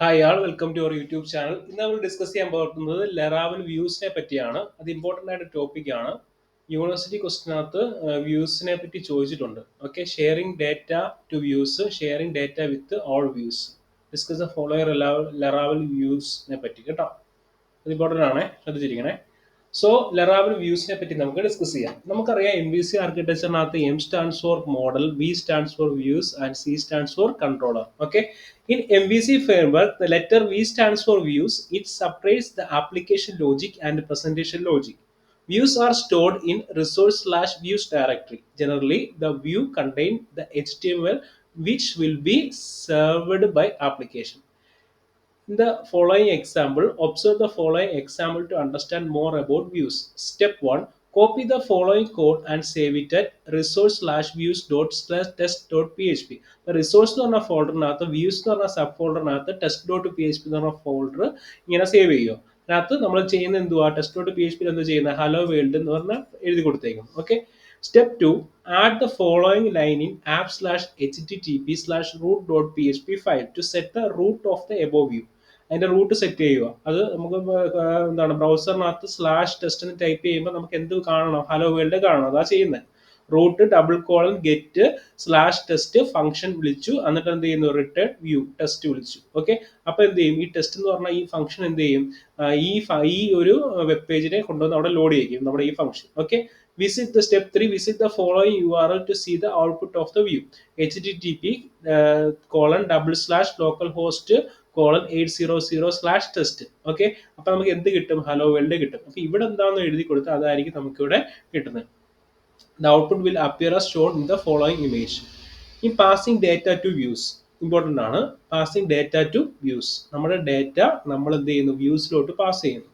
Hi all welcome to our YouTube channel. ഇന്ന് നമ്മൾ discuss ചെയ്യാൻ പോകുന്നത് ലെറാവൽ വ്യൂസിനെ പറ്റിയാണ്. അത് ഇമ്പോർട്ടൻ്റ് ആയിട്ട് ടോപ്പിക്കാണ്. യൂണിവേഴ്സിറ്റി ക്വസ്റ്റിനകത്ത് വ്യൂസിനെ പറ്റി ചോദിച്ചിട്ടുണ്ട്. Okay, sharing data to views, sharing data with all views. Discuss the follower level വ്യൂസിനെ പറ്റി കേട്ടോ. അത് ഇമ്പോർട്ടൻ്റ് ആണേ, ശ്രദ്ധിച്ചിരിക്കണേ. സോ ലെറാവൽ വ്യൂസിനെ പറ്റി നമുക്ക് ഡിസ്കസ് ചെയ്യാം. നമുക്കറിയാം MVC ആർക്കിടെക്ചറിനകത്ത് M stands for model, V stands for views and C stands for controller. Okay, in MVC framework the letter V stands for views. It separates the application logic and presentation logic. Views are stored in resource/views directory. Generally the view contain the HTML which will be served by application. In the following example, observe the following example to understand more about views. Step 1. Copy the following code and save it at resource/views.test.php. The resource എന്ന് പറഞ്ഞ ഫോൾഡറിനകത്ത് views എന്ന് പറഞ്ഞ sub ഫോൾഡറിനകത്ത് test dot P H P എന്ന് പറഞ്ഞ folder ഇങ്ങനെ save ചെയ്യുക. അതിനകത്ത് നമ്മൾ ചെയ്യുന്ന എന്തുവാ, test dot P H P എന്താ ചെയ്യുന്നത്, ഹലോ വേൾഡ് എന്ന് പറഞ്ഞാൽ എഴുതി കൊടുത്തേക്കും. Okay, step 2. Add the following line in app/http/root.php file to set the root of the above view. അതിന്റെ റൂട്ട് സെറ്റ് ചെയ്യുക. അത് നമുക്ക് എന്താണ് ബ്രൗസറിനകത്ത് /test എന്ന് ടൈപ്പ് ചെയ്യുമ്പോൾ നമുക്ക് എന്ത് കാണണം, ഹലോ വേൾഡ് കാണണം. അതാ ചെയ്യുന്നത്. റൂട്ട് :get /test ഫംഗ്ഷൻ വിളിച്ചു, എന്നിട്ട് എന്ത് ചെയ്യുന്നു, റിട്ടേൺ വ്യൂ ടെസ്റ്റ് വിളിച്ചു. ഓക്കെ, അപ്പൊ എന്ത് ചെയ്യും, ഈ ടെസ്റ്റ് എന്ന് പറഞ്ഞാൽ ഈ ഫംഗ്ഷൻ എന്ത് ചെയ്യും, ഈ ഒരു വെബ് പേജിനെ കൊണ്ടുവന്ന് അവിടെ ലോഡ് ചെയ്യും നമ്മുടെ ഈ function. Okay, visit the step 3. Visit the following URL to see the output of the view. http://localhost:800/test. Okay, അപ്പൊ നമുക്ക് എന്ത് കിട്ടും, ഹലോ വേൾഡ് കിട്ടും. അപ്പൊ ഇവിടെ എന്താണെന്ന് എഴുതി കൊടുത്താൽ അതായിരിക്കും നമുക്കിവിടെ കിട്ടുന്നത്. The output will appear as shown in the following image. In passing data to views, important ആണ്. Passing data to views, നമ്മുടെ ഡേറ്റ നമ്മൾ എന്ത് ചെയ്യുന്നു, വ്യൂസിലോട്ട് പാസ് ചെയ്യുന്നു.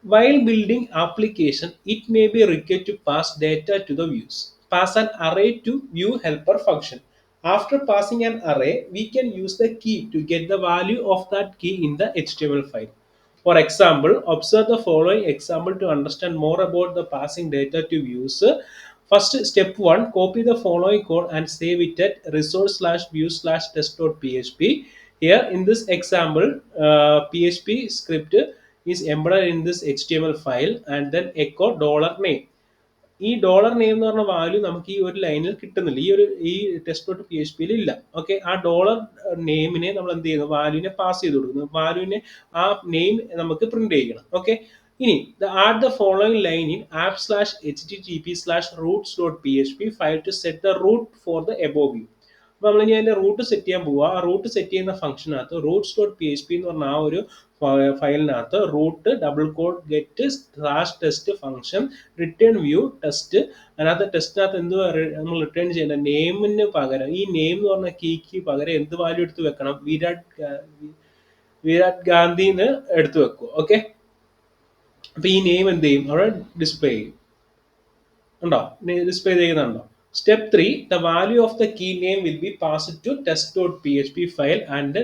While building application, it may be required to pass data to the views. Pass an array to view helper function. After passing an array, we can use the key to get the value of that key in the HTML file. For example, observe the following example to understand more about the passing data to views. First, step 1, copy the following code and save it at resource/views/test.php. Here in this example, PHP script is embedded in this HTML file and then echo $name. ഈ $name എന്ന് പറഞ്ഞ value നമുക്ക് ഈ ഒരു ലൈനിൽ കിട്ടുന്നില്ല, ഈ test dot P H പിയിൽ ഇല്ല. ഓക്കെ, ആ $നെയിമിനെ നമ്മൾ എന്ത് ചെയ്യുന്നു, വാല്യൂവിനെ പാസ് ചെയ്ത് കൊടുക്കുന്നു. വാല്യൂവിനെ ആ നെയിം നമുക്ക് പ്രിന്റ് ചെയ്യണം. ഓക്കെ, ഇനി add the following line in app/http/roots.php file to set the root for the above view. അപ്പോൾ നമ്മൾ ഇനി അതിന്റെ റൂട്ട് സെറ്റ് ചെയ്യാൻ പോവുക. ആ റൂട്ട് സെറ്റ് ചെയ്യുന്ന ഫംഗ്ഷനകത്ത് roots.php എന്ന് പറഞ്ഞ ആ ഒരു ഫയലിനകത്ത് route :get /test function return view test. അതിനകത്ത് ടെസ്റ്റിനകത്ത് എന്ത് നമ്മൾ റിട്ടേൺ ചെയ്യേണ്ട, നെയിമിന് പകരം ഈ നെയിം എന്ന് പറഞ്ഞ കീക്ക് പകരം എന്ത് വാല്യൂ എടുത്ത് വെക്കണം, വിരാട് ഗാന്ധിന്ന് എടുത്തു വെക്കും. ഓക്കെ, അപ്പൊ ഈ നെയിം എന്ത് ചെയ്യും, അവിടെ ഡിസ്പ്ലേ ചെയ്യും. ഉണ്ടോ, ഡിസ്പ്ലേ ചെയ്യുന്നുണ്ടോ. Step 3, the value of the key name will be passed to test.php file and the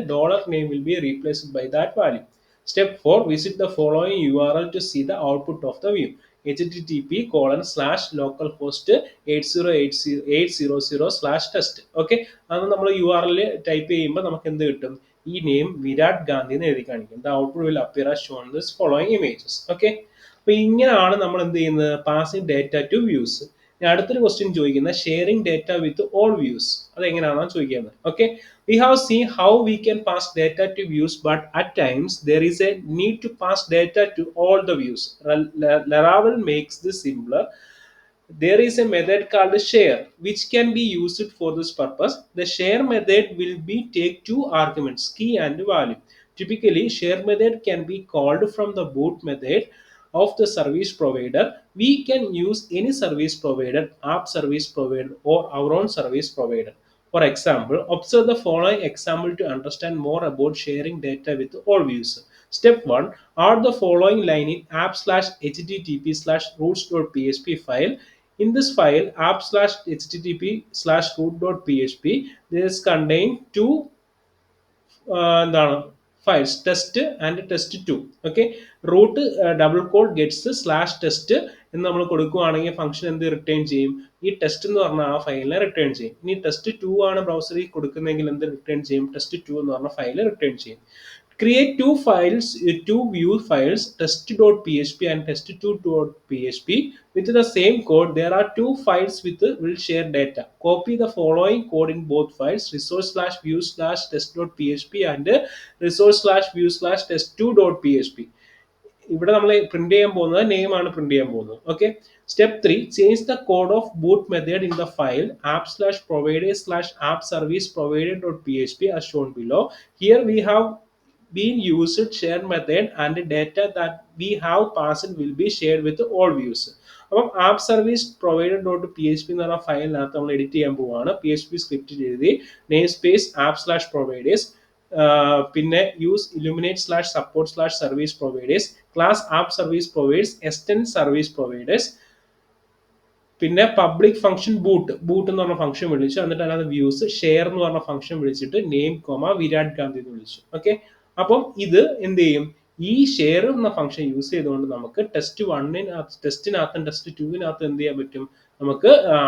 $name will be replaced by that value. Step 4, visit the following URL to see the output of the view. http://localhost:800/test. Okay, അത് നമ്മൾ URL type ചെയ്യുമ്പോൾ നമുക്ക് എന്ത് കിട്ടും, ഈ name Virat Gandhi എന്ന് എഴുതി കാണിക്കും. The output will appear as shown in this following images. Okay, അപ്പൊ ഇങ്ങനെയാണ് നമ്മൾ എന്ത് ചെയ്യുന്നത്, പാസിംഗ് ഡേറ്റ ടു വ്യൂസ്. അടുത്തൊരു ക്വസ്റ്റ്യൻ ചോദിക്കുന്നത് sharing data with all views, അത് എങ്ങനെയാണെന്ന് ചോദിക്കുന്നത്. Okay, we have seen how we can pass data to views, but at times there is a need to pass data to all the views. Laravel makes this simpler. There is a method called share which can be used for this purpose. The share method will be take two arguments, key and value. Typically, share method can be called from the boot method of the service provider. We can use any service provider, app service provider, or our own service provider. For example, observe the following example to understand more about sharing data with all views. Step 1, add the following line in app/http/roots.php file. In this file, app/http/root.php, this contain two എന്താണ് files, test and test2. Okay, root :gets /test എന്ന് നമ്മൾ കൊടുക്കുകയാണെങ്കിൽ function എന്ത് return ചെയ്യും? ഈ test എന്ന് പറഞ്ഞ ആ ഫയലിനെ റിട്ടേൺ ചെയ്യും. ഇനി test2 ആണ് ബ്രൗസറിൽ കൊടുക്കുന്നതെങ്കിൽ എന്ത് റിട്ടേൺ ചെയ്യും? test2 എന്ന് പറഞ്ഞ ഫയൽ റിട്ടേൺ ചെയ്യും. Create two files, two view files, test.php and test2.php with the same code. There are two files with will share data. Copy the following code in both files: resource/view/test.php and resource/view/test2.php. ഇവിടെ നമ്മൾ print ചെയ്യാൻ പോകുന്നത് name ആണ് print ചെയ്യാൻ പോകുന്നത്. Okay. Step 3, change the code of boot method in the file app/provider/app service provider.php as shown below. Here we have been used share method and data that we have passed will be shared with all views. അപ്പം app service provider dot P H P എന്ന് പറഞ്ഞ ഫയലിനകത്ത് നമ്മൾ edit ചെയ്യാൻ പോവുകയാണ്. PHP script എഴുതി name space app/providers, പിന്നെ use illuminate/support/service providers, class app service providers, extend service providers, പിന്നെ public function boot എന്ന് പറഞ്ഞ ഫംഗ്ഷൻ വിളിച്ചു. എന്നിട്ട് അതിനകത്ത് വ്യൂസ് ഷെയർ എന്ന് പറഞ്ഞ ഫംഗ്ഷൻ വിളിച്ചിട്ട് നെയിം വിരാട് ഗാന്ധി എന്ന് വിളിച്ചു. ഓക്കെ. അപ്പം ഇത് എന്ത് ചെയ്യും? ഈ ഷെയർ എന്ന ഫംഗ്ഷൻ യൂസ് ചെയ്തുകൊണ്ട് നമുക്ക് ടെസ്റ്റിനകത്തും test2-നകത്തും എന്ത് ചെയ്യാൻ പറ്റും? നമുക്ക് ആ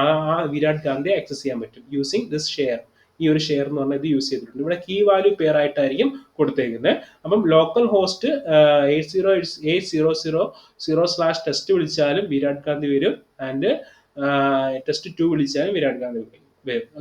വിരാട് ഗാന്ധി ആക്സസ് ചെയ്യാൻ പറ്റും യൂസിങ് ദിസ് ഷെയർ. ഈ ഒരു ഷെയർ എന്ന് പറഞ്ഞാൽ ഇത് യൂസ് ചെയ്തിട്ടുണ്ട്. ഇവിടെ കീ വാല്യൂ പെയർ ആയിട്ടായിരിക്കും കൊടുത്തേക്കുന്നത്. അപ്പം ലോക്കൽ ഹോസ്റ്റ് 8000/test വിളിച്ചാലും വിരാട് ഗാന്ധി വരും, ആൻഡ് test2 വിളിച്ചാലും വിരാട് ഗാന്ധി വരും.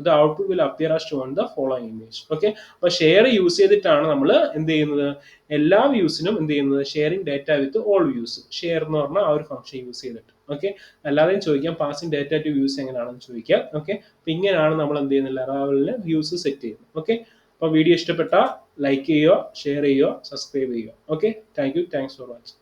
The output will appear as shown in the following image. Okay. അപ്പൊ ഷെയർ യൂസ് ചെയ്തിട്ടാണ് നമ്മൾ എന്ത് ചെയ്യുന്നത്? എല്ലാ വ്യൂസിനും എന്ത് ചെയ്യുന്നത്? ഷെയറിംഗ് ഡാറ്റ വിത്ത് ഓൾ വ്യൂസ്. ഷെയർ എന്ന് പറഞ്ഞാൽ ആ ഒരു ഫംഗ്ഷൻ യൂസ് ചെയ്തിട്ട്. ഓക്കെ. അല്ലാതെയും ചോദിക്കാം പാസിംഗ് ഡാറ്റ ടു വ്യൂസ് എങ്ങനെയാണെന്ന് ചോദിക്കാം. ഓക്കെ. അപ്പൊ ഇങ്ങനെയാണ് നമ്മൾ എന്ത് ചെയ്യുന്നത്? ലറാവലിന് വ്യൂസ് സെറ്റ് ചെയ്യുന്നത്. ഓക്കെ. അപ്പൊ വീഡിയോ ഇഷ്ടപ്പെട്ടാൽ ലൈക്ക് ചെയ്യുക, ഷെയർ ചെയ്യുക, സബ്സ്ക്രൈബ് ചെയ്യുക. Okay. Thank you. Thanks for watching.